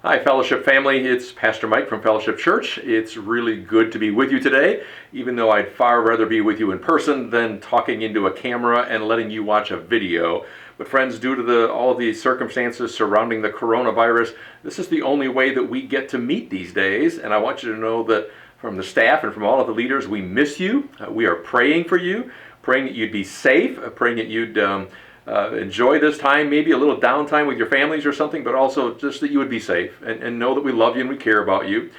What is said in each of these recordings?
Hi, Fellowship family. It's Pastor Mike from Fellowship Church. It's really good to be with you today, even though I'd far rather be with you in person than talking into a camera and letting you watch a video. But friends, due to all of the circumstances surrounding the coronavirus, this is the only way that we get to meet these days. And I want you to know that from the staff and from all of the leaders, we miss you. We are praying for you, praying that you'd be safe, praying that you'd enjoy this time, maybe a little downtime with your families or something, but also just that you would be safe and know that we love you and we care about you.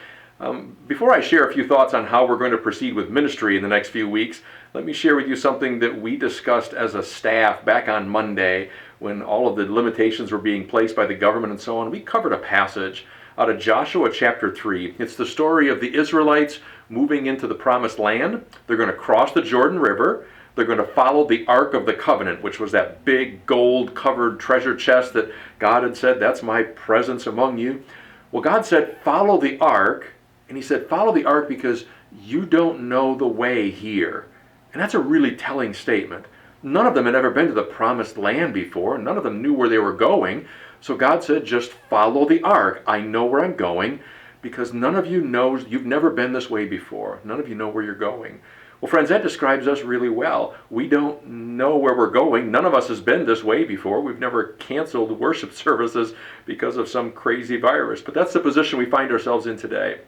Before I share a few thoughts on how we're going to proceed with ministry in the next few weeks, let me share with you something that we discussed as a staff back on Monday when all of the limitations were being placed by the government and so on. We covered a passage out of Joshua chapter 3. It's the story of the Israelites moving into the promised land. They're going to cross the Jordan River. They're going to follow the Ark of the Covenant, which was that big gold-covered treasure chest that God had said, that's my presence among you. Well, God said, follow the Ark. And he said, follow the Ark because you don't know the way here. And that's a really telling statement. None of them had ever been to the promised land before. None of them knew where they were going. So God said, just follow the Ark. I know where I'm going because none of you knows, you've never been this way before. None of you know where you're going. Well, friends, that describes us really well. We don't know where we're going. None of us has been this way before. We've never canceled worship services because of some crazy virus. But that's the position we find ourselves in today.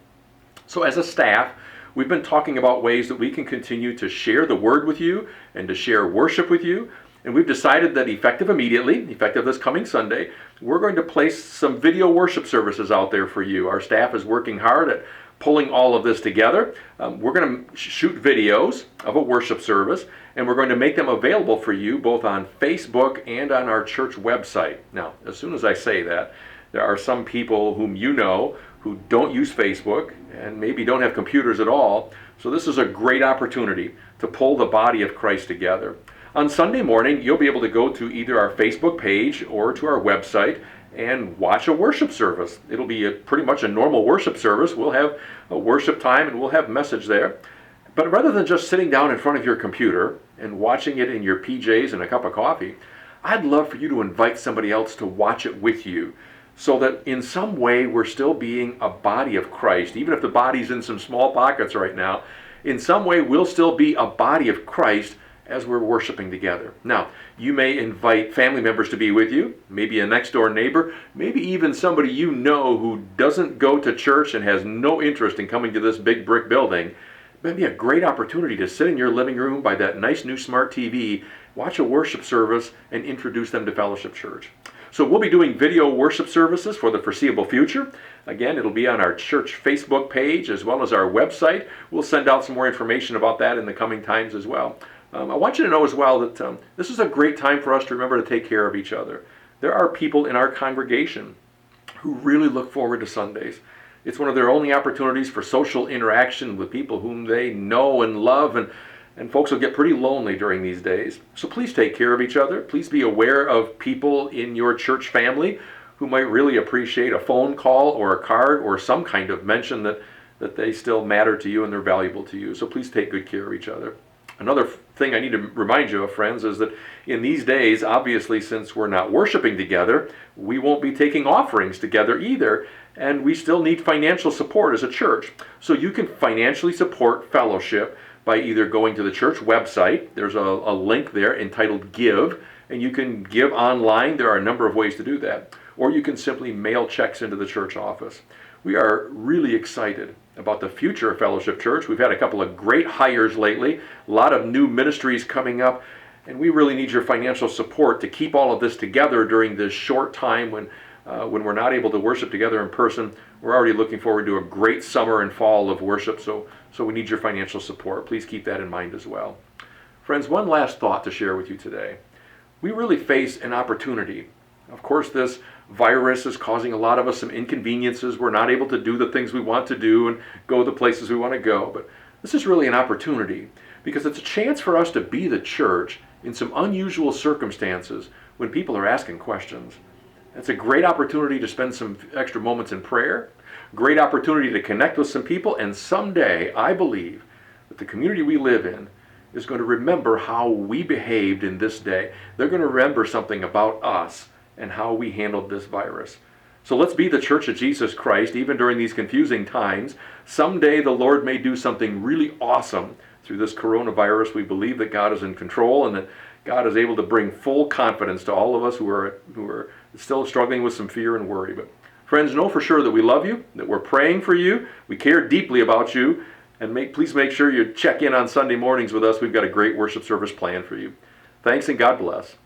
So as a staff, we've been talking about ways that we can continue to share the word with you and to share worship with you. And we've decided that effective this coming Sunday, we're going to place some video worship services out there for you. Our staff is working hard at pulling all of this together. We're going to shoot videos of a worship service, and we're going to make them available for you both on Facebook and on our church website. Now, as soon as I say that, there are some people whom you know who don't use Facebook and maybe don't have computers at all. So this is a great opportunity to pull the body of Christ together. On Sunday morning, you'll be able to go to either our Facebook page or to our website and watch a worship service. It'll be pretty much a normal worship service. We'll have a worship time and we'll have message there. But rather than just sitting down in front of your computer and watching it in your PJs and a cup of coffee, I'd love for you to invite somebody else to watch it with you so that in some way we're still being a body of Christ. Even if the body's in some small pockets right now, in some way we'll still be a body of Christ as we're worshiping together. Now, you may invite family members to be with you, maybe a next door neighbor, maybe even somebody you know who doesn't go to church and has no interest in coming to this big brick building. It may be a great opportunity to sit in your living room by that nice new smart TV, watch a worship service, and introduce them to Fellowship Church. So we'll be doing video worship services for the foreseeable future. Again, it'll be on our church Facebook page as well as our website. We'll send out some more information about that in the coming times as well. I want you to know as well that this is a great time for us to remember to take care of each other. There are people in our congregation who really look forward to Sundays. It's one of their only opportunities for social interaction with people whom they know and love, and folks will get pretty lonely during these days. So please take care of each other. Please be aware of people in your church family who might really appreciate a phone call or a card or some kind of mention that they still matter to you and they're valuable to you. So please take good care of each other. Another thing I need to remind you of, friends, is that in these days, obviously, since we're not worshiping together, we won't be taking offerings together either, and we still need financial support as a church. So you can financially support Fellowship by either going to the church website. There's a link there entitled Give, and you can give online. There are a number of ways to do that. Or you can simply mail checks into the church office. We are really excited about the future of Fellowship Church. We've had a couple of great hires lately, a lot of new ministries coming up, and we really need your financial support to keep all of this together during this short time when we're not able to worship together in person. We're already looking forward to a great summer and fall of worship, so we need your financial support. Please keep that in mind as well. Friends, one last thought to share with you today. We really face an opportunity. Of course, this virus is causing a lot of us some inconveniences. We're not able to do the things we want to do and go the places we want to go. But this is really an opportunity because it's a chance for us to be the church in some unusual circumstances when people are asking questions. It's a great opportunity to spend some extra moments in prayer, great opportunity to connect with some people, and someday I believe that the community we live in is going to remember how we behaved in this day. They're going to remember something about us and how we handled this virus. So let's be the church of Jesus Christ, even during these confusing times. Someday the Lord may do something really awesome through this coronavirus. We believe that God is in control and that God is able to bring full confidence to all of us who are still struggling with some fear and worry. But friends, know for sure that we love you, that we're praying for you, we care deeply about you, and please make sure you check in on Sunday mornings with us. We've got a great worship service planned for you. Thanks and God bless.